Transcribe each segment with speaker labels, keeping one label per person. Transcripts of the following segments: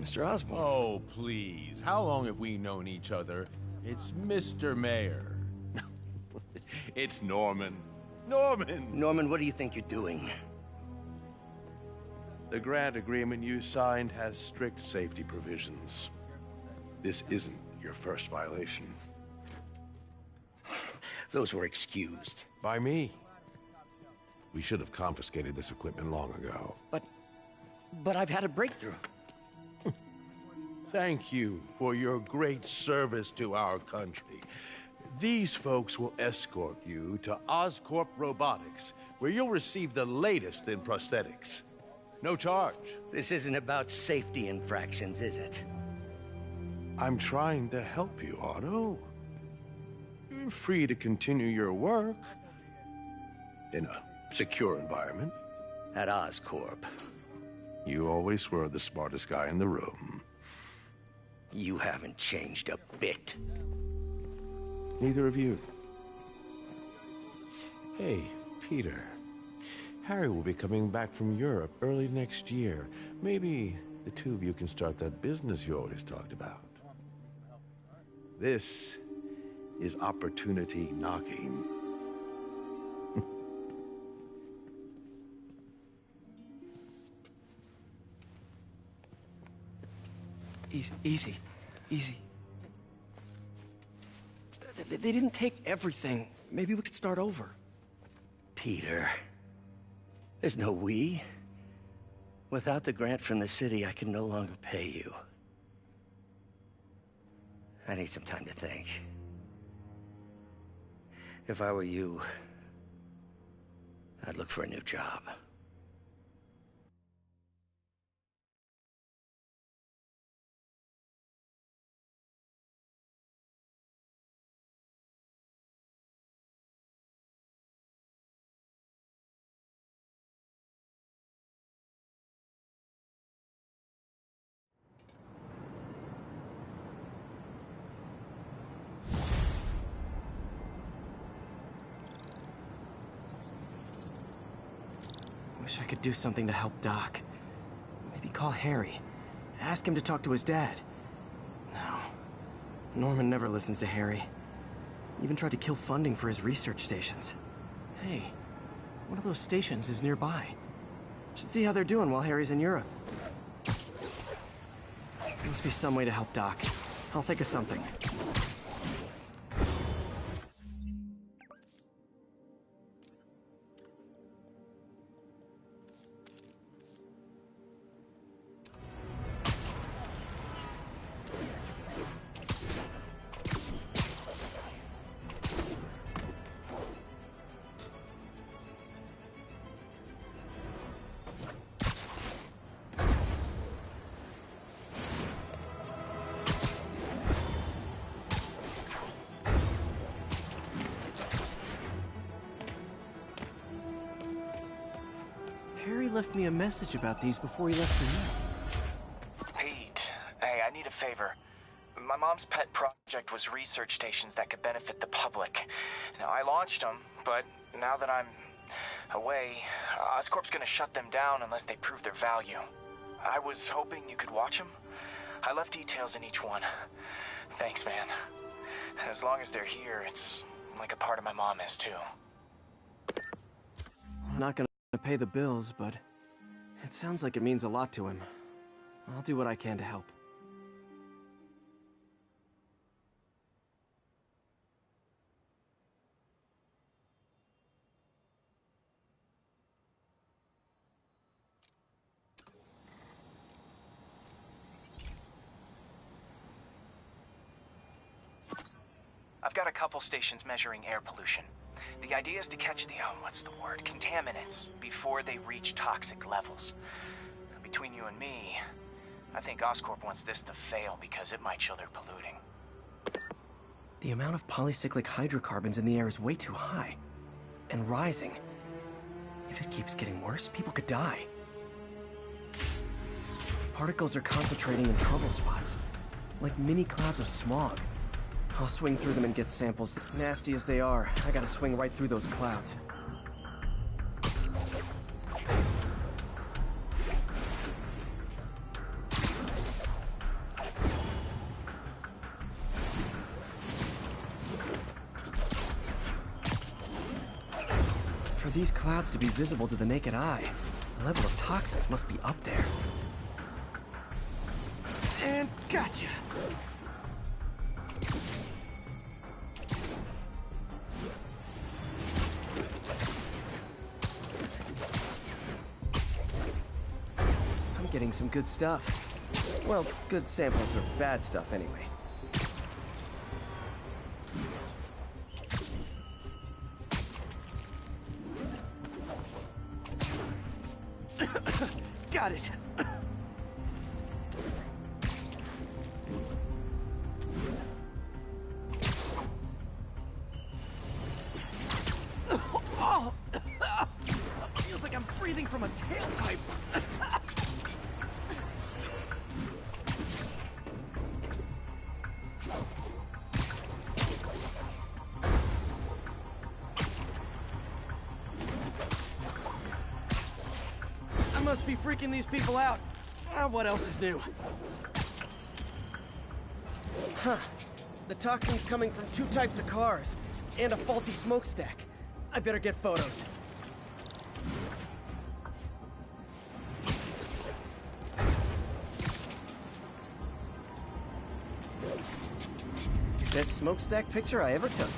Speaker 1: Mr. Osborn.
Speaker 2: Oh, please. How long have we known each other? It's Mr. Mayor. It's Norman. Norman!
Speaker 1: Norman, what do you think you're doing?
Speaker 2: The grant agreement you signed has strict safety provisions. This isn't your first violation.
Speaker 1: Those were excused.
Speaker 2: By me. We should have confiscated this equipment long ago.
Speaker 1: But I've had a breakthrough.
Speaker 2: Thank you for your great service to our country. These folks will escort you to Oscorp Robotics, where you'll receive the latest in prosthetics. No charge.
Speaker 1: This isn't about safety infractions, is it?
Speaker 2: I'm trying to help you, Otto. You're free to continue your work in a secure environment.
Speaker 1: At Oscorp.
Speaker 2: You always were the smartest guy in the room.
Speaker 1: You haven't changed a bit.
Speaker 2: Neither of you. Hey, Peter. Harry will be coming back from Europe early next year. Maybe the two of you can start that business you always talked about. This is opportunity knocking.
Speaker 3: Easy. They didn't take everything. Maybe we could start over.
Speaker 1: Peter, there's no we. Without the grant from the city, I can no longer pay you. I need some time to think. If I were you, I'd look for a new job.
Speaker 3: Wish I could do something to help Doc. Maybe call Harry. Ask him to talk to his dad. No. Norman never listens to Harry. Even tried to kill funding for his research stations. Hey, one of those stations is nearby. Should see how they're doing while Harry's in Europe. There must be some way to help Doc. I'll think of something. Harry left me a message about these before he left for you.
Speaker 4: Pete, hey, I need a favor. My mom's pet project was research stations that could benefit the public. Now, I launched them, but now that I'm away, Oscorp's gonna shut them down unless they prove their value. I was hoping you could watch them. I left details in each one. Thanks, man. As long as they're here, it's like a part of my mom is, too.
Speaker 3: I'm not gonna pay the bills, but it sounds like it means a lot to him. I'll do what I can to help.
Speaker 4: I've got a couple stations measuring air pollution. The idea is to catch the, contaminants before they reach toxic levels. Between you and me, I think Oscorp wants this to fail because it might show they're polluting.
Speaker 3: The amount of polycyclic hydrocarbons in the air is way too high. And rising. If it keeps getting worse, people could die. Particles are concentrating in trouble spots, like mini clouds of smog. I'll swing through them and get samples. Nasty as they are, I gotta swing right through those clouds. For these clouds to be visible to the naked eye, the level of toxins must be up there. And gotcha! I'm getting some good stuff. Well, good samples of bad stuff anyway. Got it. Oh, feels like I'm breathing from a tailpipe. I must be freaking these people out. What else is new? Huh. The toxin's coming from 2 types of cars, and a faulty smokestack. I better get photos. Best smokestack picture I ever took.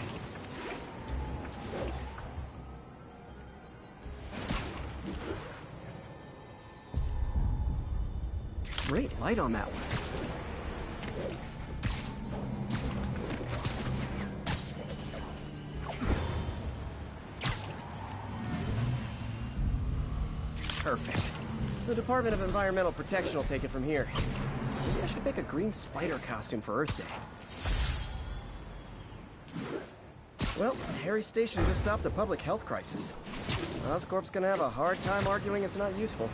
Speaker 3: Great light on that one. Perfect. The Department of Environmental Protection will take it from here. Maybe I should make a green spider costume for Earth Day. Well, Harry's station just stopped a public health crisis. Oscorp's gonna have a hard time arguing it's not useful.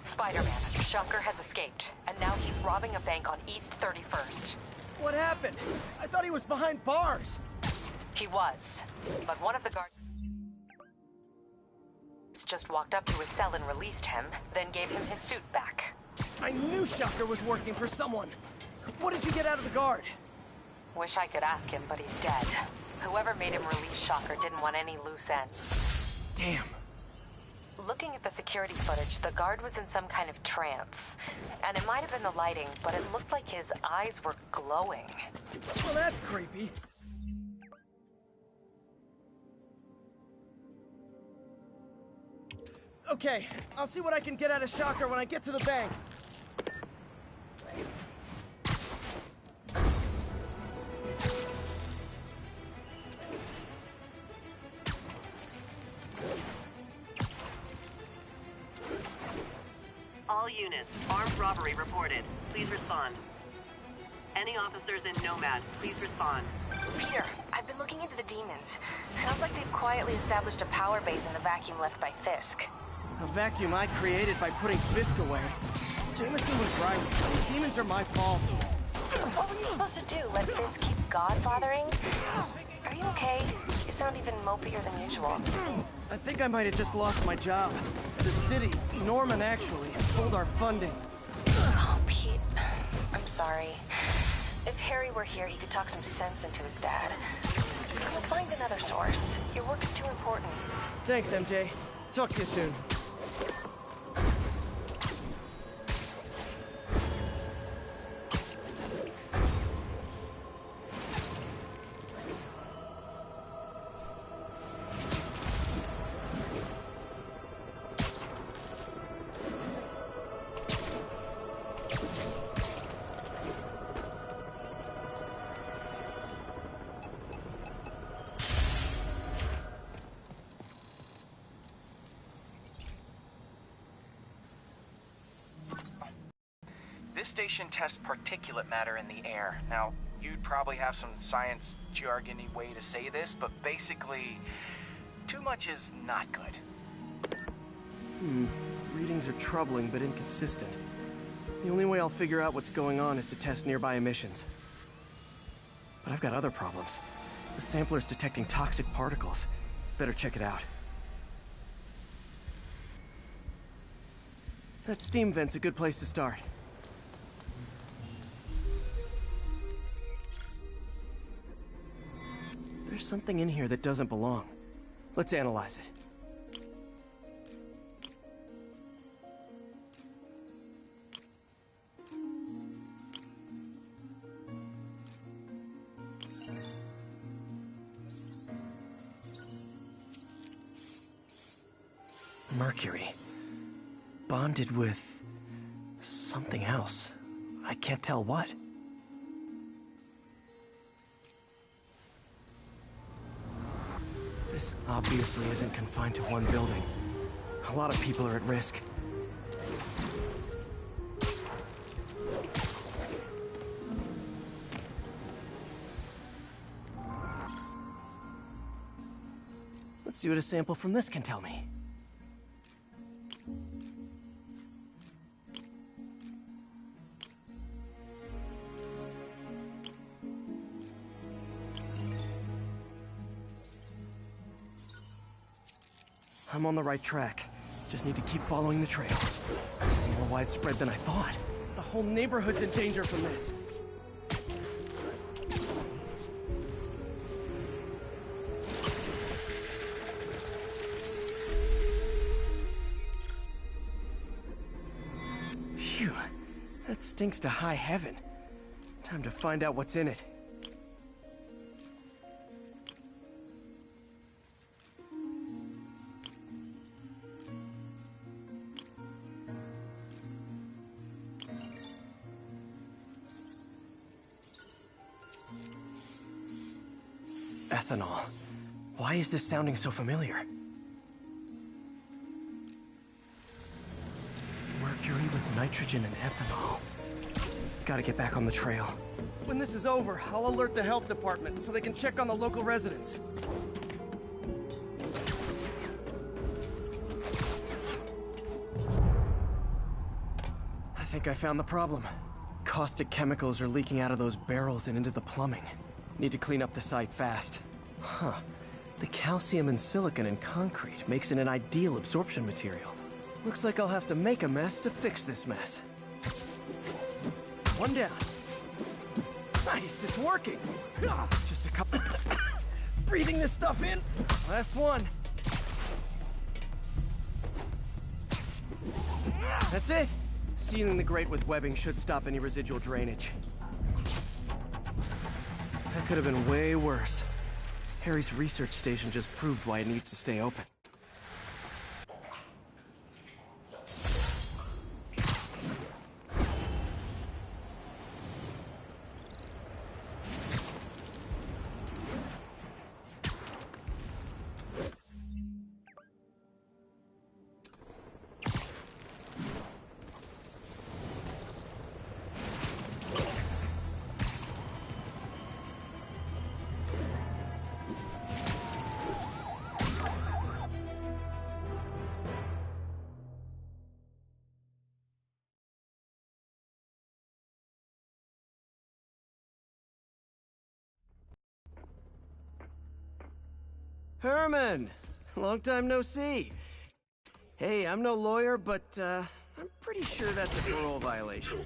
Speaker 5: Spider-Man, Shocker has escaped, and now he's robbing a bank on East 31st.
Speaker 3: What happened? I thought he was behind bars.
Speaker 5: He was, but one of the guards just walked up to his cell and released him, then gave him his suit back.
Speaker 3: I knew Shocker was working for someone. What did you get out of the guard?
Speaker 5: Wish I could ask him, but he's dead. Whoever made him release Shocker didn't want any loose ends.
Speaker 3: Damn.
Speaker 5: Looking at the security footage, the guard was in some kind of trance. And it might have been the lighting, but it looked like his eyes were glowing.
Speaker 3: Well, that's creepy. Okay, I'll see what I can get out of Shocker when I get to the bank.
Speaker 6: All units, armed robbery reported. Please respond. Any officers in Nomad, please respond.
Speaker 5: Peter, I've been looking into the demons. Sounds like they've quietly established a power base in the vacuum left by Fisk.
Speaker 3: A vacuum I created by putting Fisk away. Jameson was right. The demons are my fault.
Speaker 5: What were you supposed to do? Let Fisk keep godfathering? Are you okay? You sound even mopier than usual.
Speaker 3: I think I might have just lost my job. The city, Norman actually, pulled our funding.
Speaker 5: Oh, Pete. I'm sorry. If Harry were here, he could talk some sense into his dad. We'll find another source. Your work's too important.
Speaker 3: Thanks, MJ. Talk to you soon.
Speaker 4: This station tests particulate matter in the air. Now, you'd probably have some science jargony way to say this, but basically, too much is not good.
Speaker 3: Readings are troubling but inconsistent. The only way I'll figure out what's going on is to test nearby emissions. But I've got other problems. The sampler's detecting toxic particles. Better check it out. That steam vent's a good place to start. There's something in here that doesn't belong. Let's analyze it. Mercury. Bonded with something else. I can't tell what. This obviously isn't confined to one building. A lot of people are at risk. Let's see what a sample from this can tell me. I'm on the right track. Just need to keep following the trail. This is more widespread than I thought. The whole neighborhood's in danger from this. Phew. That stinks to high heaven. Time to find out what's in it. Ethanol. Why is this sounding so familiar? Mercury with nitrogen and ethanol. Gotta get back on the trail. When this is over, I'll alert the health department so they can check on the local residents. I think I found the problem. Caustic chemicals are leaking out of those barrels and into the plumbing. Need to clean up the site fast. Huh. The calcium and silicon in concrete makes it an ideal absorption material. Looks like I'll have to make a mess to fix this mess. One down. Nice, it's working. Just a couple... Breathing this stuff in. Last one. That's it. Sealing the grate with webbing should stop any residual drainage. That could have been way worse. Harry's research station just proved why it needs to stay open. Herman! Long time no see. Hey, I'm no lawyer, but, I'm pretty sure that's a parole violation.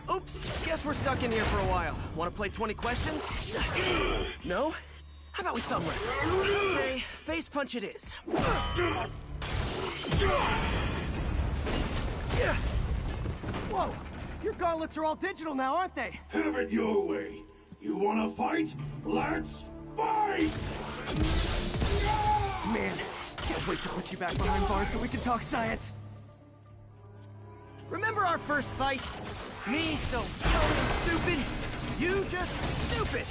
Speaker 3: Oops, guess we're stuck in here for a while. Want to play 20 questions? No? How about we thumb wrestle? Okay, face punch it is. Whoa! Your gauntlets are all digital now, aren't they?
Speaker 7: Have it your way. You wanna fight? Let's fight!
Speaker 3: Man, can't wait to put you back behind bars so we can talk science. Remember our first fight? Me so young and stupid, you just stupid.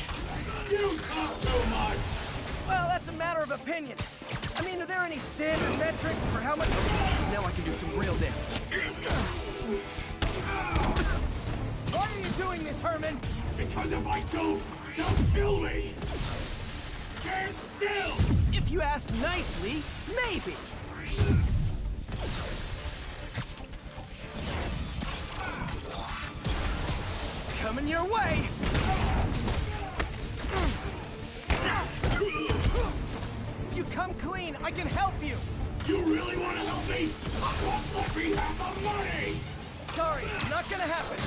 Speaker 7: You talk so much!
Speaker 3: Well, that's a matter of opinion. I mean, are there any standard metrics for how much... Now I can do some real damage. Why are you doing this, Herman?
Speaker 7: Because if I don't, they'll kill me! Stand still!
Speaker 3: If you ask nicely, maybe. Coming your way!
Speaker 7: wanna help me? Let me have the money!
Speaker 3: Sorry, not gonna happen.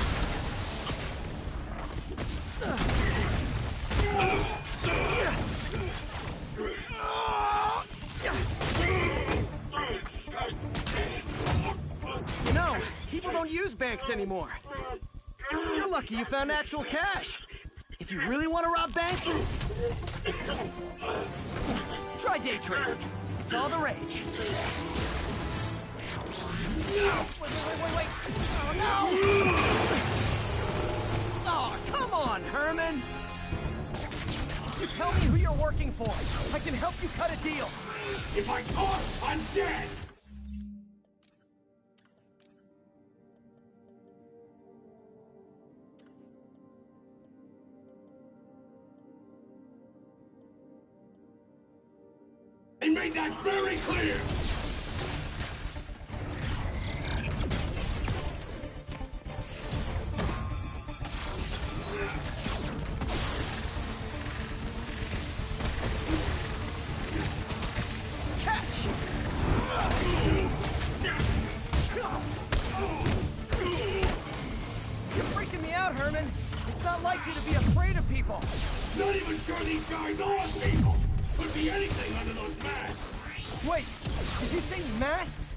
Speaker 3: You know, people don't use banks anymore. You're lucky you found actual cash. If you really want to rob banks, try day trading. It's all the rage. Wait. Oh, no! Oh, come on, Herman! You tell me who you're working for. I can help you cut a deal.
Speaker 7: If I talk, I'm dead! I made that very clear!
Speaker 3: Catch! You're freaking me out, Herman. It's not like you to be afraid of people.
Speaker 7: Not even sure these guys are people! Could be anything under those masks!
Speaker 3: Wait, did you say masks?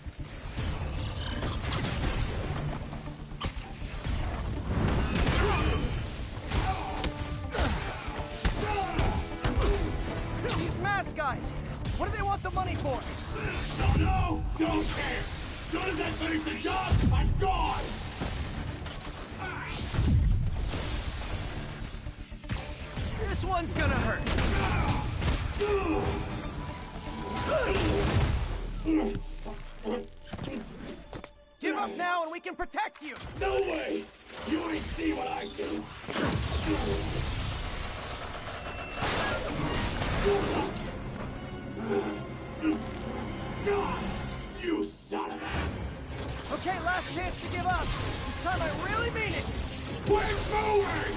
Speaker 3: These mask guys, what do they want the money for?
Speaker 7: Don't know! Don't care! Soon as I finish the job, I'm gone!
Speaker 3: This one's gonna hurt. Give up now and we can protect you!
Speaker 7: No way! You ain't see what I do! You son of a...
Speaker 3: Okay, last chance to give up. This time I really mean it.
Speaker 7: We're moving!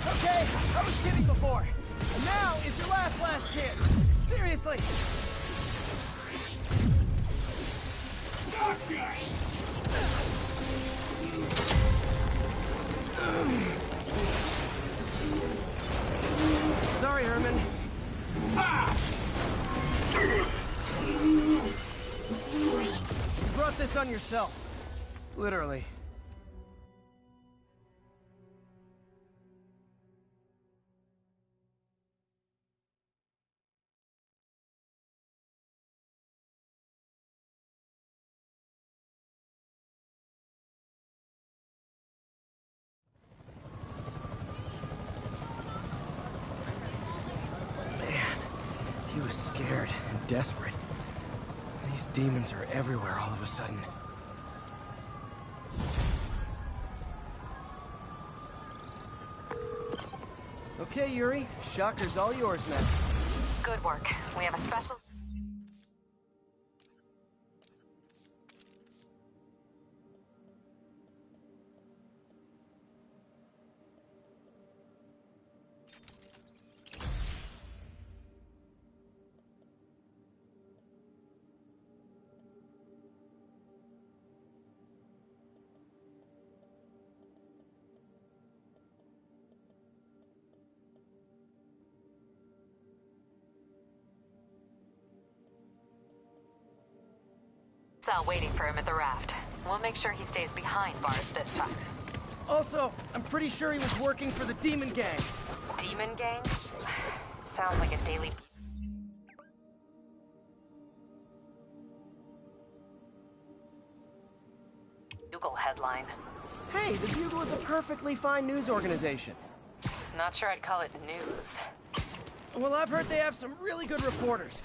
Speaker 3: Okay, I was kidding before. Now is your last chance. Seriously. Sorry, Herman. You brought this on yourself. Literally. He was scared and desperate. These demons are everywhere all of a sudden. Okay, Yuri. Shocker's all yours now.
Speaker 5: Good work. We have a special... cell waiting for him at the raft. We'll make sure he stays behind bars this time.
Speaker 3: Also, I'm pretty sure he was working for the Demon Gang.
Speaker 5: Demon Gang? Sounds like a daily... Bugle headline.
Speaker 3: Hey, the Bugle is a perfectly fine news organization.
Speaker 5: Not sure I'd call it news.
Speaker 3: Well, I've heard they have some really good reporters.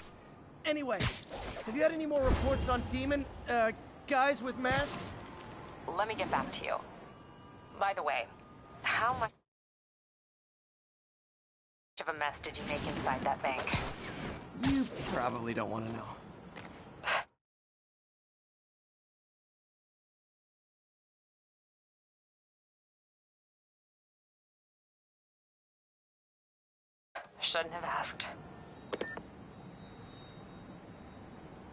Speaker 3: Anyway, have you had any more reports on demon, guys with masks?
Speaker 5: Let me get back to you. By the way, how much of a mess did you make inside that bank?
Speaker 3: You probably don't want to know.
Speaker 5: Shouldn't have asked.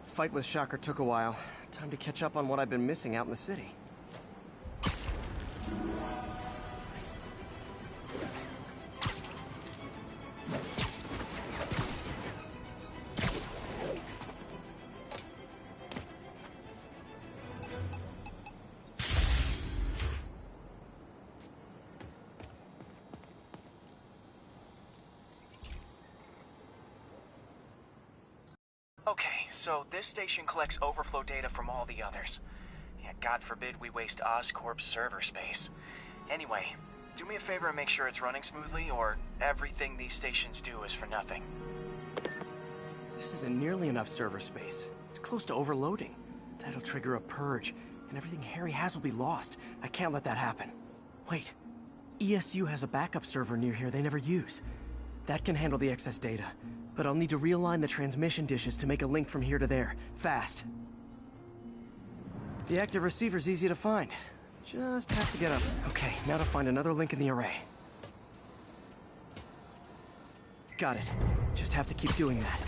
Speaker 3: Fight with Shocker took a while. Time to catch up on what I've been missing out in the city.
Speaker 4: Okay, so this station collects overflow data from all the others. Yeah, God forbid we waste Oscorp's server space. Anyway, do me a favor and make sure it's running smoothly, or everything these stations do is for nothing.
Speaker 3: This isn't nearly enough server space. It's close to overloading. That'll trigger a purge, and everything Harry has will be lost. I can't let that happen. Wait. ESU has a backup server near here they never use. That can handle the excess data. But I'll need to realign the transmission dishes to make a link from here to there. Fast. The active receiver's easy to find. Just have to get up. Okay, now to find another link in the array. Got it. Just have to keep doing that.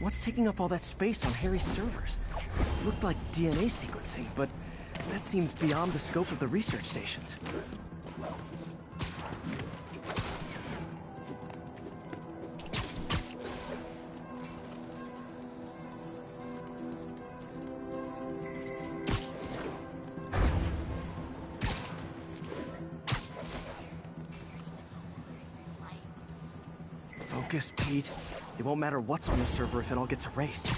Speaker 3: What's taking up all that space on Harry's servers? Looked like DNA sequencing, but that seems beyond the scope of the research stations. Focus, Pete. It won't matter what's on the server if it all gets erased.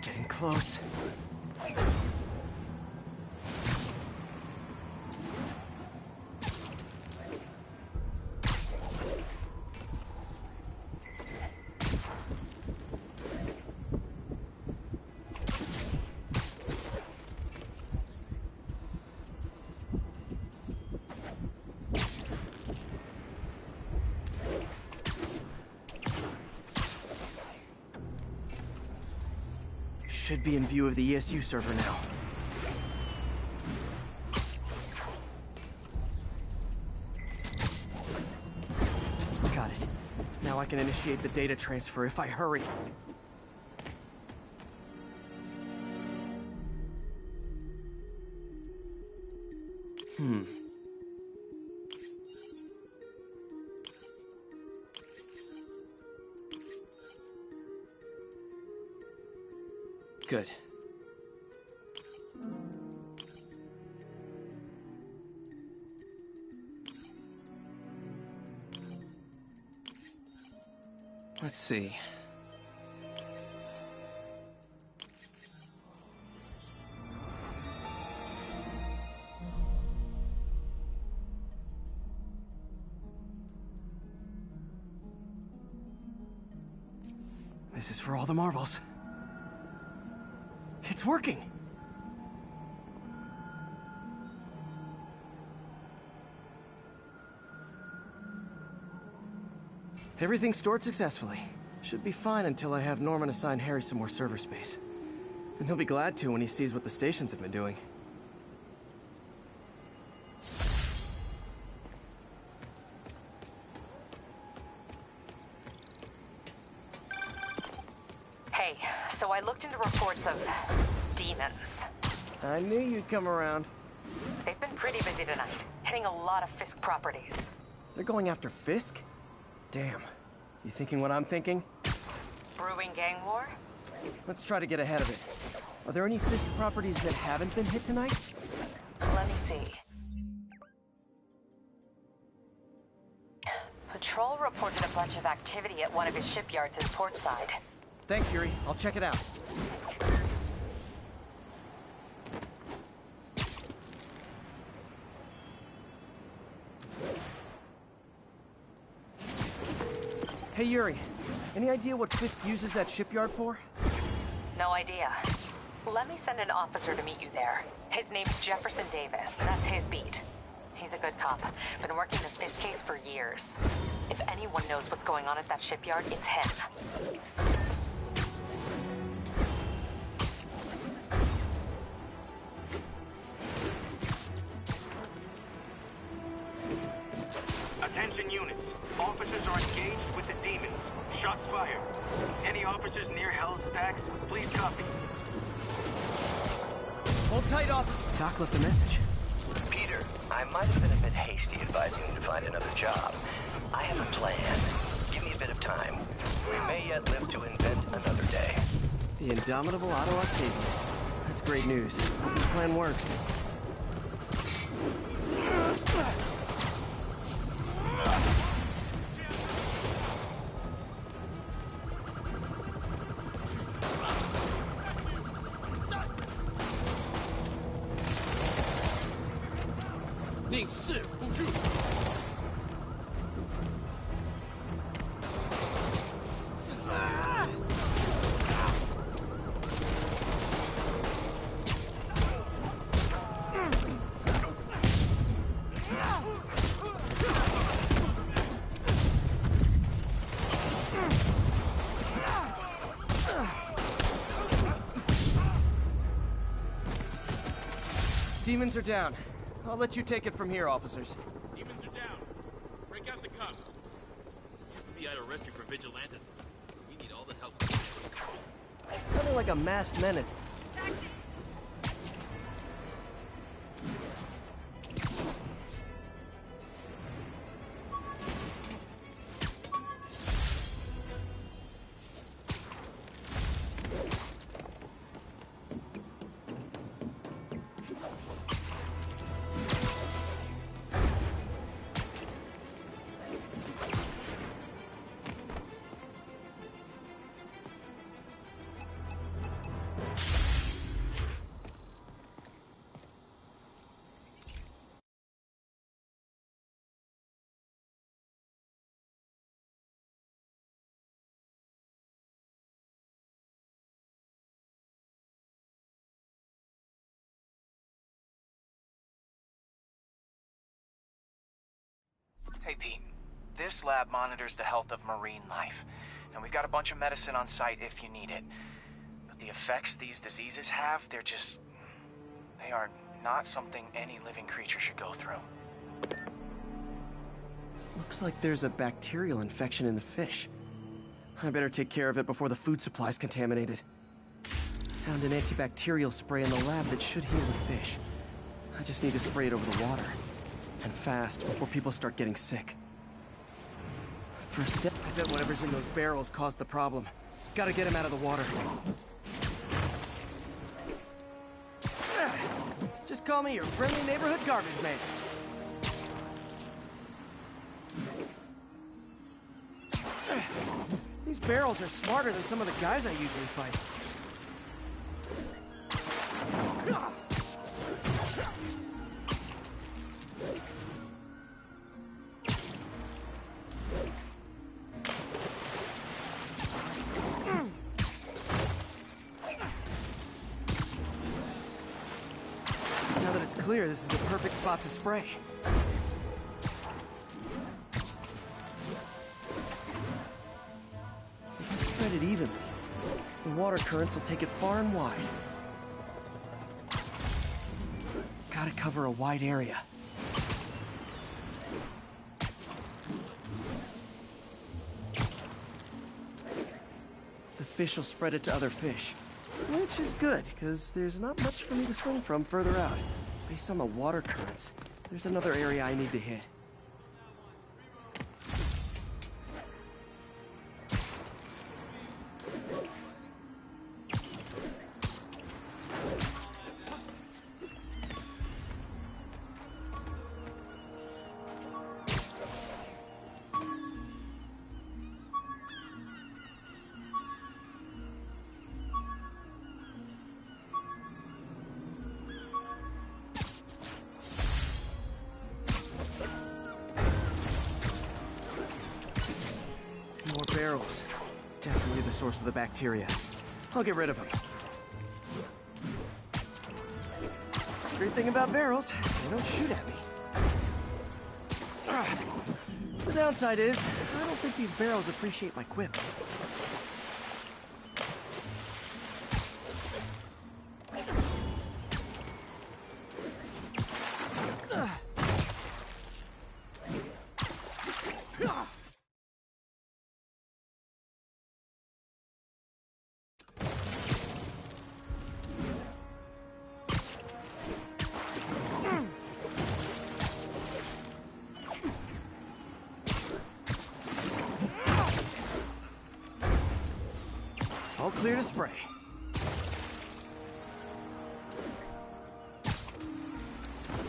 Speaker 3: Getting close. Should be in view of the ESU server now. Got it. Now I can initiate the data transfer if I hurry. Good. Let's see. This is for all the marbles. It's working! Everything stored successfully. Should be fine until I have Norman assign Harry some more server space. And he'll be glad to when he sees what the stations have been doing.
Speaker 5: Hey, so I looked into reports of demons.
Speaker 3: I knew you'd come around.
Speaker 5: They've been pretty busy tonight, hitting a lot of Fisk properties.
Speaker 3: They're going after Fisk? Damn. You thinking what I'm thinking?
Speaker 5: Brewing gang war?
Speaker 3: Let's try to get ahead of it. Are there any Fisk properties that haven't been hit tonight?
Speaker 5: Let me see. Patrol reported a bunch of activity at one of his shipyards in Portside.
Speaker 3: Thanks, Yuri. I'll check it out. Hey, Yuri. Any idea what Fisk uses that shipyard for?
Speaker 5: No idea. Let me send an officer to meet you there. His name's Jefferson Davis. That's his beat. He's a good cop. Been working this case for years. If anyone knows what's going on at that shipyard, it's him.
Speaker 8: Attention units. Officers are engaged with the demons. Shots fired. Any officers near Hell's Stacks, please copy.
Speaker 3: Hold tight, officer. Doc left a message.
Speaker 1: Peter, I might have been a bit hasty advising you to find another job. I have a plan. Give me a bit of time. We may yet live to invent another day.
Speaker 3: The indomitable Otto Octavius. That's great news. Hope the plan works. Demons are down. I'll let you take it from here, officers.
Speaker 9: Demons are down. Break out the cuffs. Used to be I'd arrest you for vigilantism. We need all the help we can.
Speaker 3: Kind of like a masked menace.
Speaker 4: Hey, Pete. This lab monitors the health of marine life, and we've got a bunch of medicine on site if you need it. But the effects these diseases have, they are not something any living creature should go through.
Speaker 3: Looks like there's a bacterial infection in the fish. I better take care of it before the food supply's contaminated. Found an antibacterial spray in the lab that should heal the fish. I just need to spray it over the water. And fast, before people start getting sick. First step, I bet whatever's in those barrels caused the problem. Gotta get him out of the water. Just call me your friendly neighborhood garbage man. These barrels are smarter than some of the guys I usually fight. Now that it's clear, this is a perfect spot to spray. If I spread it evenly, the water currents will take it far and wide. Gotta cover a wide area. The fish will spread it to other fish. Which is good, because there's not much for me to swing from further out. Based on the water currents, there's another area I need to hit. More barrels. Definitely the source of the bacteria. I'll get rid of them. Great thing about barrels, they don't shoot at me. downside is, I don't think these barrels appreciate my quips. All clear to spray.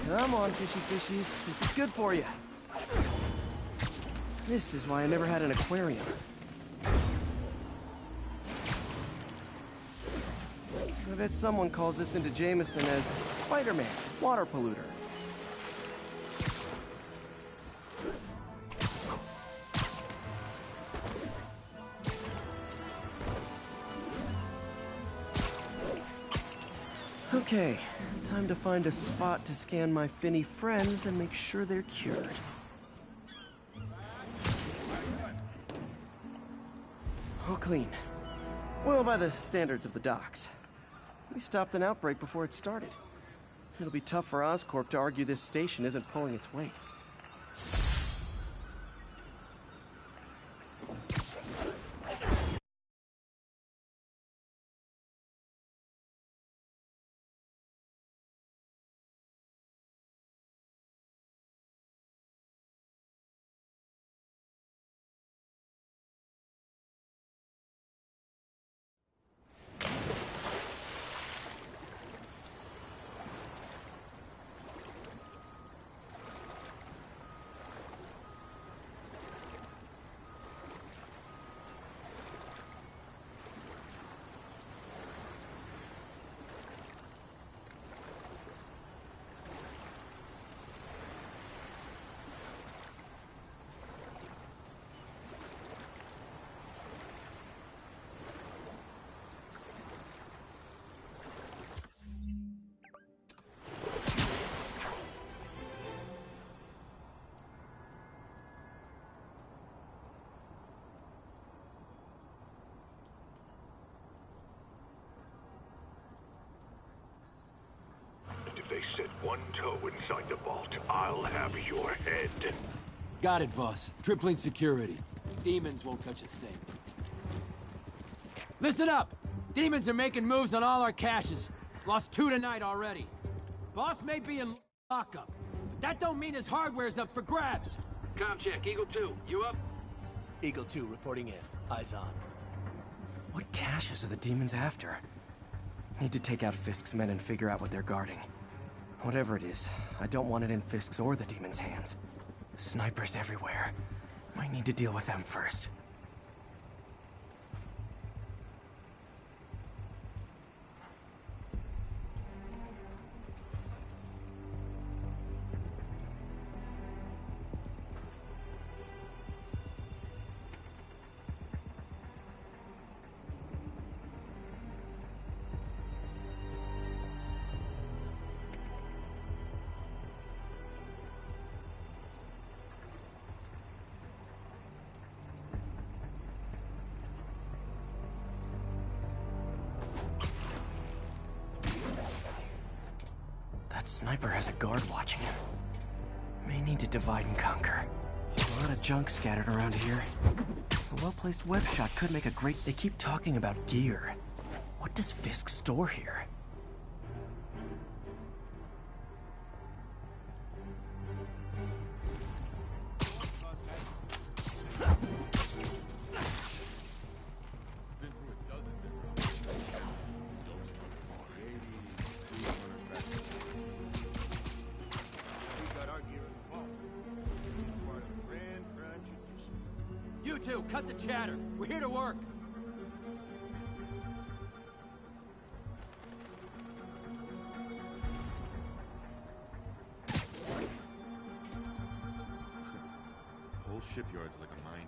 Speaker 3: Come on, fishy fishies. This is good for you. This is why I never had an aquarium. I bet someone calls this into Jameson as Spider-Man, water polluter. Okay, time to find a spot to scan my finny friends and make sure they're cured. All clean. Well, by the standards of the docks. We stopped an outbreak before it started. It'll be tough for Oscorp to argue this station isn't pulling its weight.
Speaker 7: If they set one toe inside the vault, I'll have your head.
Speaker 10: Got it, boss. Tripling security. Demons won't touch a thing. Listen up! Demons are making moves on all our caches. Lost 2 tonight already. Boss may be in lockup, but that don't mean his hardware's up for grabs.
Speaker 8: Com check, Eagle 2, you up?
Speaker 2: Eagle 2 reporting in. Eyes on.
Speaker 3: What caches are the demons after? Need to take out Fisk's men and figure out what they're guarding. Whatever it is, I don't want it in Fisk's or the demons' hands. Snipers everywhere. Might need to deal with them first. Sniper has a guard watching him. May need to divide and conquer. A lot of junk scattered around here. A well-placed web shot could make a great... They keep talking about gear. What does Fisk store here?
Speaker 10: You two, cut the chatter. We're here to work.
Speaker 11: Whole shipyard's like a mine.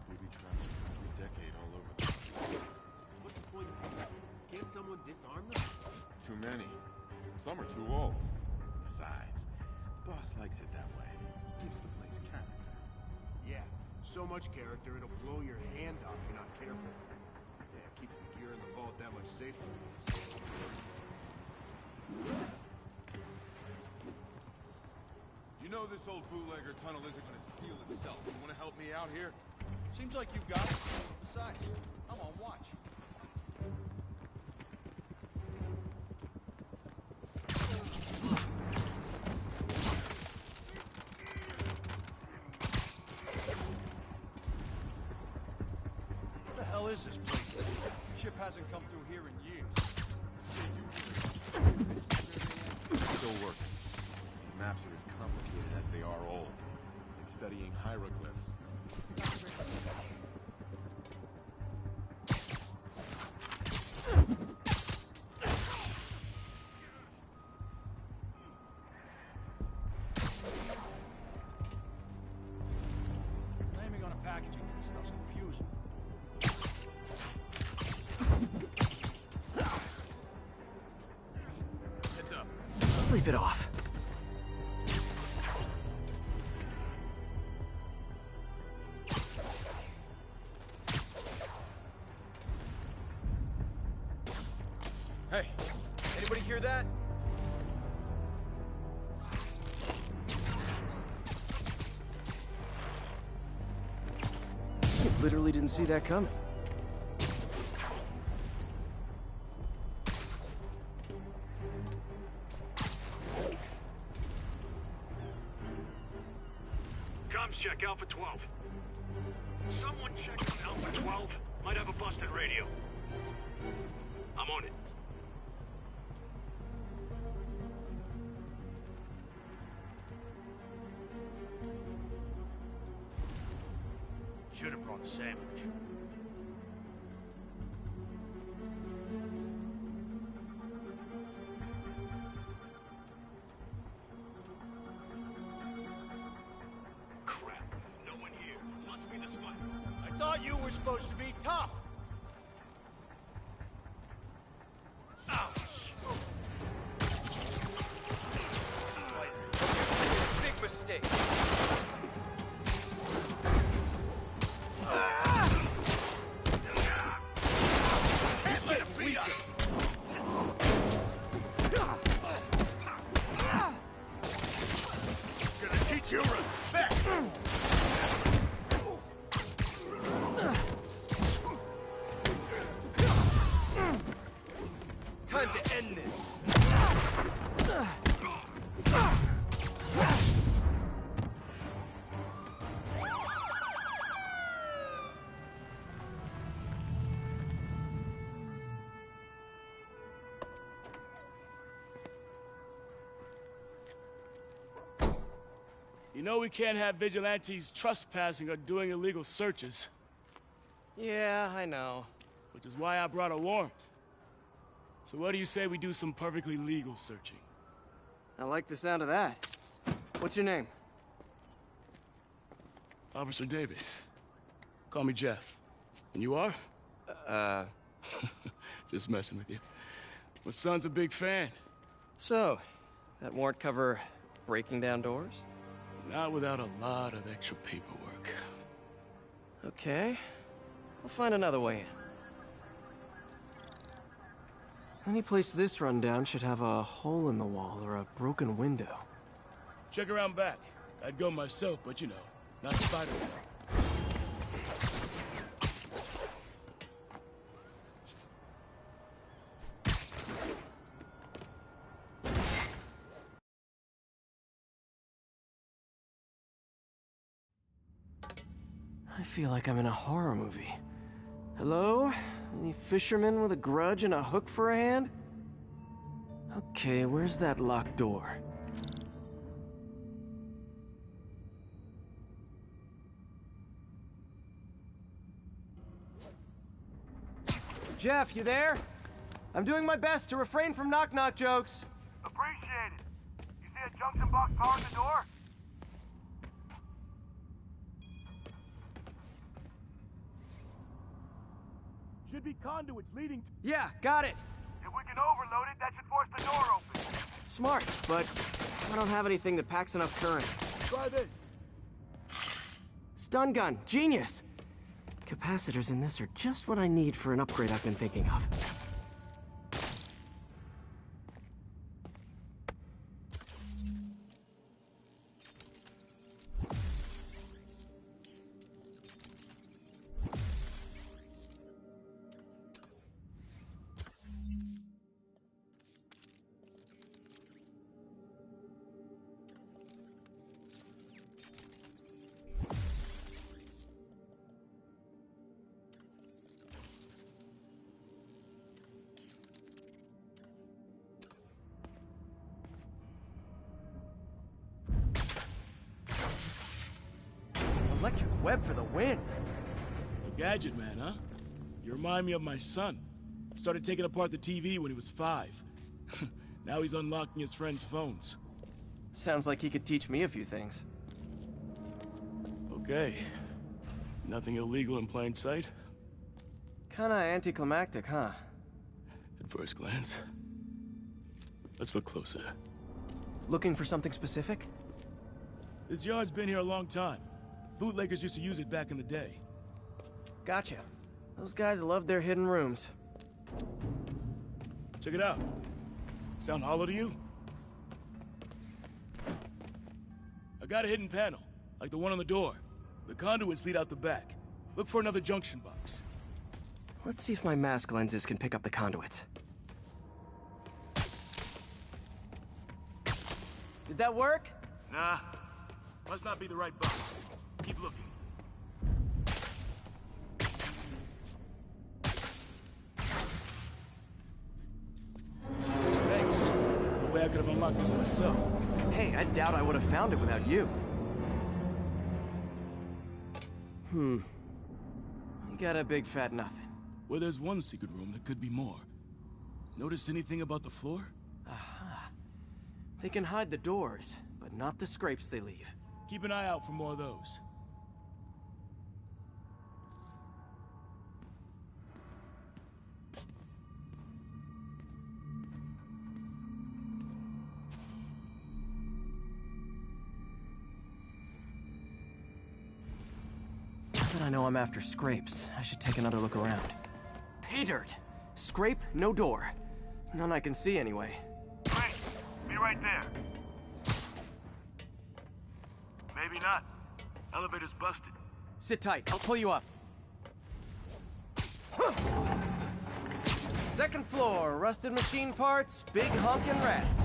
Speaker 11: Booby traps every decade all over the place.
Speaker 9: What's the point of that? Can't someone disarm them?
Speaker 11: Too many. Some are too old. Besides, the boss likes it that way. Gives the place character.
Speaker 12: so much character, it'll blow your hand off if you're not careful. Yeah, it keeps the gear in the vault that much safer.
Speaker 11: You know this old bootlegger tunnel isn't gonna seal itself. You wanna help me out here? Seems like you got it. Besides, I'm on watch.
Speaker 12: What the hell is this place? Ship hasn't come through here in years.
Speaker 11: Still working. These maps are as complicated as they are old. Like studying hieroglyphs.
Speaker 12: Blaming on a packaging for this stuff's confusing. Heads up.
Speaker 3: Sleep it off.
Speaker 12: Hey, anybody hear that?
Speaker 3: Literally didn't see that coming.
Speaker 8: Comms check, Alpha 12. Someone check on Alpha 12. Might have a busted radio. I'm on it.
Speaker 12: Should have brought a sandwich.
Speaker 8: Crap. No one here. Must be the spot.
Speaker 12: I thought you were supposed to be tough. Ouch! Big mistake. Can't let him beat us. Gonna teach you respect. Time to end this.
Speaker 13: You know we can't have vigilantes trespassing or doing illegal searches,
Speaker 3: Yeah, I know.
Speaker 13: which is why I brought a warrant. So what do you say we do some perfectly legal searching?
Speaker 3: I like the sound of that. What's your name?
Speaker 13: Officer Davis. Call me Jeff. And you are? Just messing with you. My son's a big fan.
Speaker 3: So, that warrant cover breaking down doors?
Speaker 13: Not without a lot of extra paperwork.
Speaker 3: Okay. I'll find another way in. Any place this rundown should have a hole in the wall or a broken window.
Speaker 13: Check around back. I'd go myself, but you know, not Spider-Man.
Speaker 3: I feel like I'm in a horror movie. Hello? Any fisherman with a grudge and a hook for a hand? Okay, where's that locked door? Jeff, you there? I'm doing my best to refrain from knock-knock jokes.
Speaker 8: Appreciate it. You see a junction box powering the door?
Speaker 13: Should be conduits leading to...
Speaker 3: Yeah, got it.
Speaker 8: If we can overload it, that should force the door open.
Speaker 3: Smart, but I don't have anything that packs enough current.
Speaker 13: Try this.
Speaker 3: Stun gun, genius! Capacitors in this are just what I need for an upgrade I've been thinking of. Electric web for the win.
Speaker 13: A gadget man, huh? You remind me of my son. Started taking apart the TV when he was 5. Now he's unlocking his friends' phones.
Speaker 3: Sounds like he could teach me a few things.
Speaker 13: Okay. Nothing illegal in plain sight?
Speaker 3: Kinda anticlimactic, huh?
Speaker 13: At first glance. Let's look closer.
Speaker 3: Looking for something specific?
Speaker 13: This yard's been here a long time. Bootleggers used to use it back in the day.
Speaker 3: Gotcha. Those guys love their hidden rooms.
Speaker 13: Check it out. Sound hollow to you? I got a hidden panel, like the one on the door. The conduits lead out the back. Look for another junction box.
Speaker 3: Let's see if my mask lenses can pick up the conduits. Did that work?
Speaker 13: Nah. Must not be the right box. Keep looking. Thanks. No way I could have unlocked this myself.
Speaker 3: Hey, I doubt I would have found it without you. You got a big fat nothing.
Speaker 13: Well, there's one secret room that could be more. Notice anything about the floor?
Speaker 3: Aha. They can hide the doors, but not the scrapes they leave.
Speaker 13: Keep an eye out for more of those.
Speaker 3: Now that I know I'm after scrapes, I should take another look around. Pay dirt! Scrape, no door. None I can see anyway.
Speaker 8: Wait, be right there. Maybe not. Elevator's busted.
Speaker 3: Sit tight, I'll pull you up. Second floor, rusted machine parts, big honkin' rats.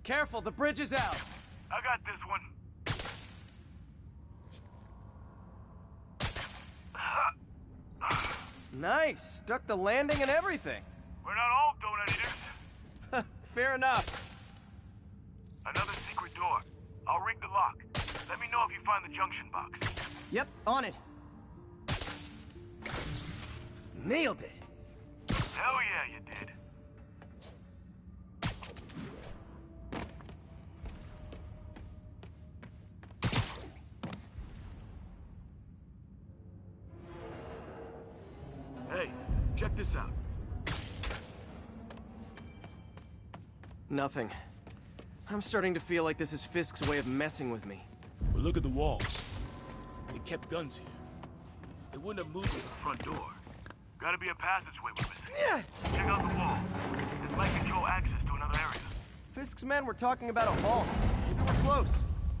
Speaker 3: Careful, the bridge is out.
Speaker 8: I got this one.
Speaker 3: Nice, stuck the landing and everything.
Speaker 8: We're not all donut eaters.
Speaker 3: Fair enough.
Speaker 8: Another secret door. I'll rig the lock. Let me know if you find the junction box.
Speaker 3: Yep, on it. Nailed it.
Speaker 8: Hell yeah, you did.
Speaker 13: Hey, check this out.
Speaker 3: Nothing. I'm starting to feel like this is Fisk's way of messing with me.
Speaker 13: But look at the walls. They kept guns here. They wouldn't have moved to the front door.
Speaker 8: Gotta be a passageway we're missing.
Speaker 3: Yeah.
Speaker 8: Check out the wall. This might control access to another area.
Speaker 3: Fisk's men were talking about a vault. Maybe we're close.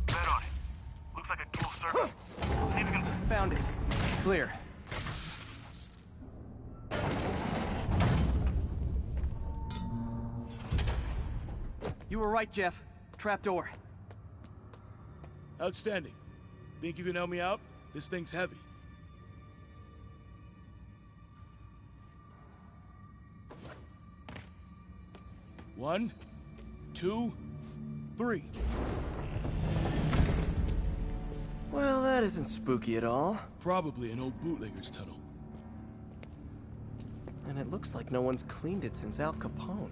Speaker 8: Bet on it. Looks like a dual circuit. See if you can...
Speaker 3: Found it. Clear. You were right, Jeff. Trapdoor.
Speaker 13: Outstanding. Think you can help me out? This thing's heavy. One, two, three.
Speaker 3: Well, that isn't spooky at all.
Speaker 13: Probably an old bootlegger's tunnel.
Speaker 3: And it looks like no one's cleaned it since Al Capone.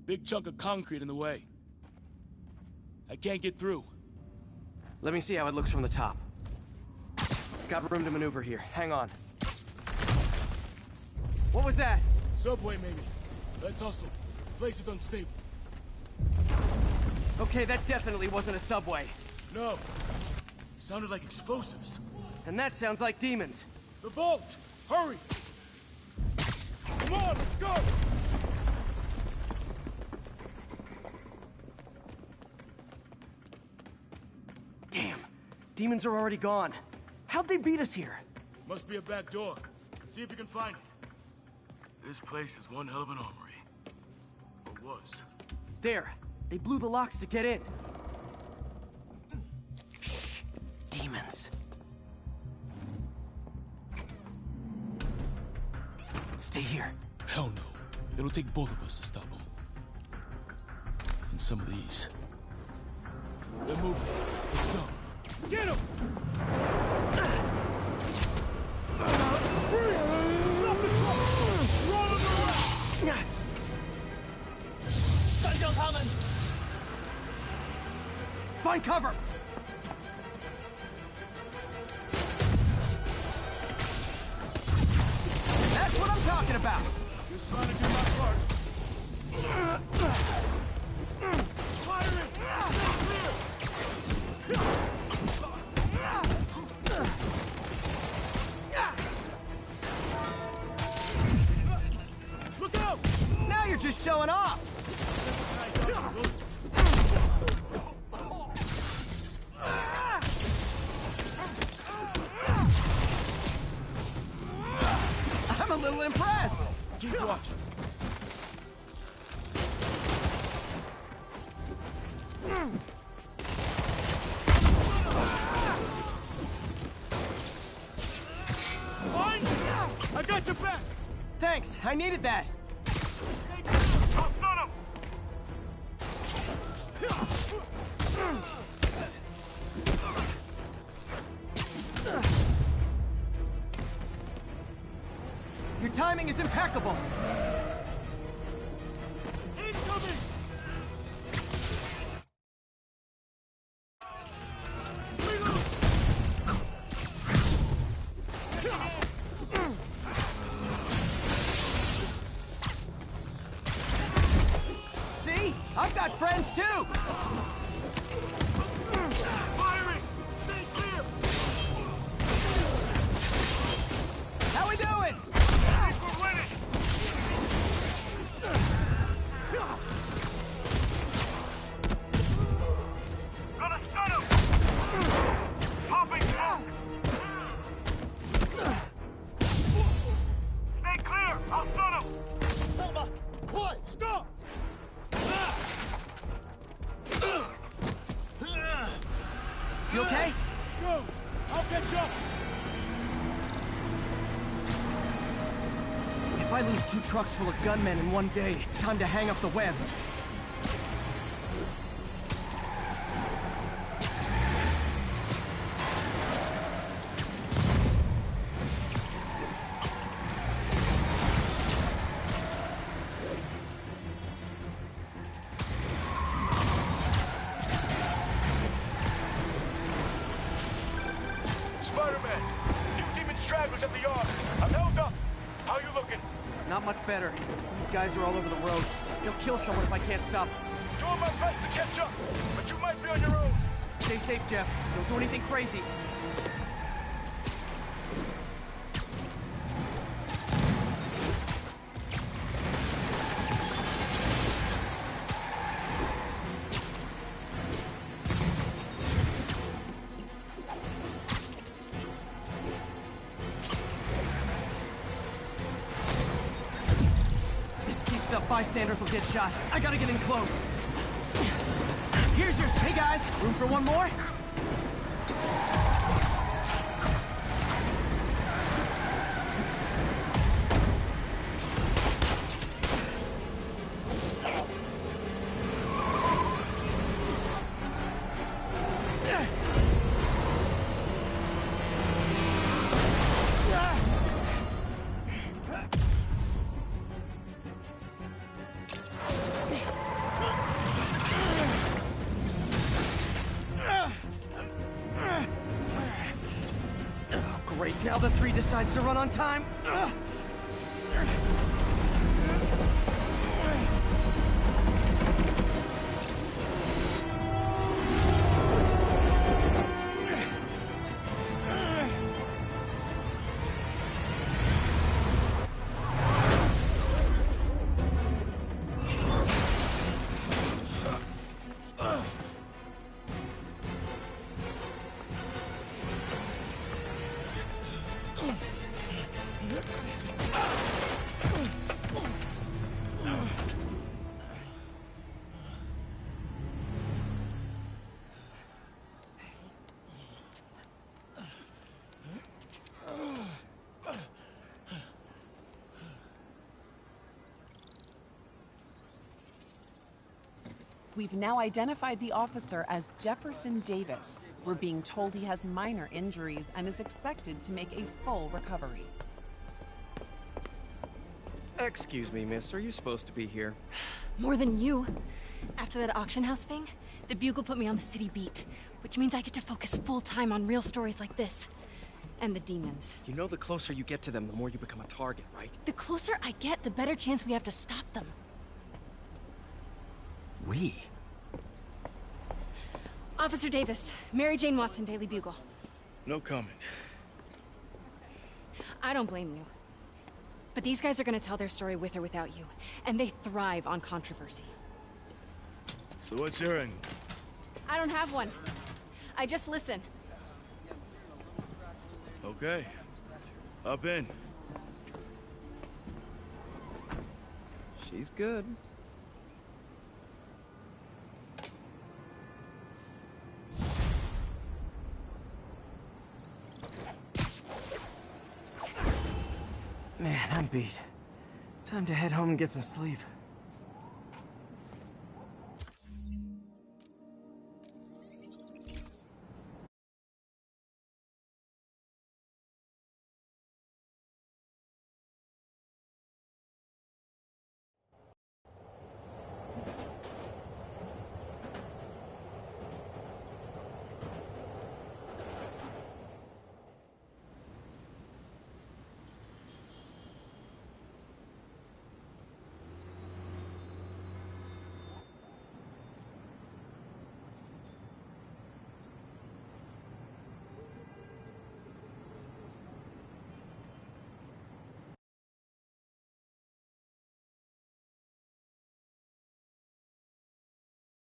Speaker 13: Big chunk of concrete in the way. I can't get through.
Speaker 3: Let me see how it looks from the top. Got room to maneuver here. Hang on. What was that?
Speaker 13: Subway, maybe. Let's hustle. place is unstable.
Speaker 3: Okay, that definitely wasn't a subway.
Speaker 13: No. Sounded like explosives.
Speaker 3: And that sounds like demons.
Speaker 13: The vault! Hurry! Come on, let's go!
Speaker 3: Damn. Demons are already gone. How'd they beat us here?
Speaker 13: Must be a back door. See if you can find it. This place is one hell of an armory. Or was.
Speaker 3: There. They blew the locks to get in. Shh. Demons. Stay here.
Speaker 13: Hell no. It'll take both of us to stop them. And some of these. They're moving. Let's go. Get him! Freeze! Stop the truck! We're on the way!
Speaker 3: Find cover! That's what I'm talking about!
Speaker 13: Just trying to do my part. Firing! Look out!
Speaker 3: Now you're just showing off! I'm a little impressed!
Speaker 13: Keep watching. Fine! I got your back!
Speaker 3: Thanks, I needed that!
Speaker 8: I'll stun him!
Speaker 3: Your timing is impeccable!
Speaker 13: Incoming!
Speaker 3: See? I've got friends too!
Speaker 8: Firing! Stay clear!
Speaker 3: How we doing?
Speaker 8: I think we're winning! Gonna stun him! Popping smoke! Stay clear! I'll stun him!
Speaker 13: Selma! Quiet! Stop!
Speaker 3: You okay?
Speaker 13: Go! I'll catch up!
Speaker 3: If I lose 2 trucks full of gunmen in one day, it's time to hang up the web.
Speaker 8: Spider-Man! New demon stragglers at the yard! I'm held up! How you looking?
Speaker 3: Not much better. These guys are all over the road. They'll kill someone if I can't stop them.
Speaker 8: Doing my best to catch up, but you might be on your own.
Speaker 3: Stay safe, Jeff. Don't do anything crazy. This keeps up, bystanders will get shot. I gotta get in close. Here's yours. Hey guys, room for one more? Great, now the 3 decides to run on time.
Speaker 14: We've now identified the officer as Jefferson Davis. We're being told he has minor injuries and is expected to make a full recovery.
Speaker 3: Excuse me, miss. Are you supposed to be here?
Speaker 15: More than you. After that auction house thing, the Bugle put me on the city beat, which means I get to focus full-time on real stories like this. And the demons.
Speaker 3: You know the closer you get to them, the more you become a target, right?
Speaker 15: The closer I get, the better chance we have to stop them.
Speaker 3: We?
Speaker 15: Officer Davis, Mary Jane Watson, Daily Bugle.
Speaker 13: No comment.
Speaker 15: I don't blame you. But these guys are gonna tell their story with or without you, and they thrive on controversy.
Speaker 13: So what's your end?
Speaker 15: I don't have one. I just listen.
Speaker 13: Okay. Up in.
Speaker 3: She's good. Man, I'm beat. Time to head home and get some sleep.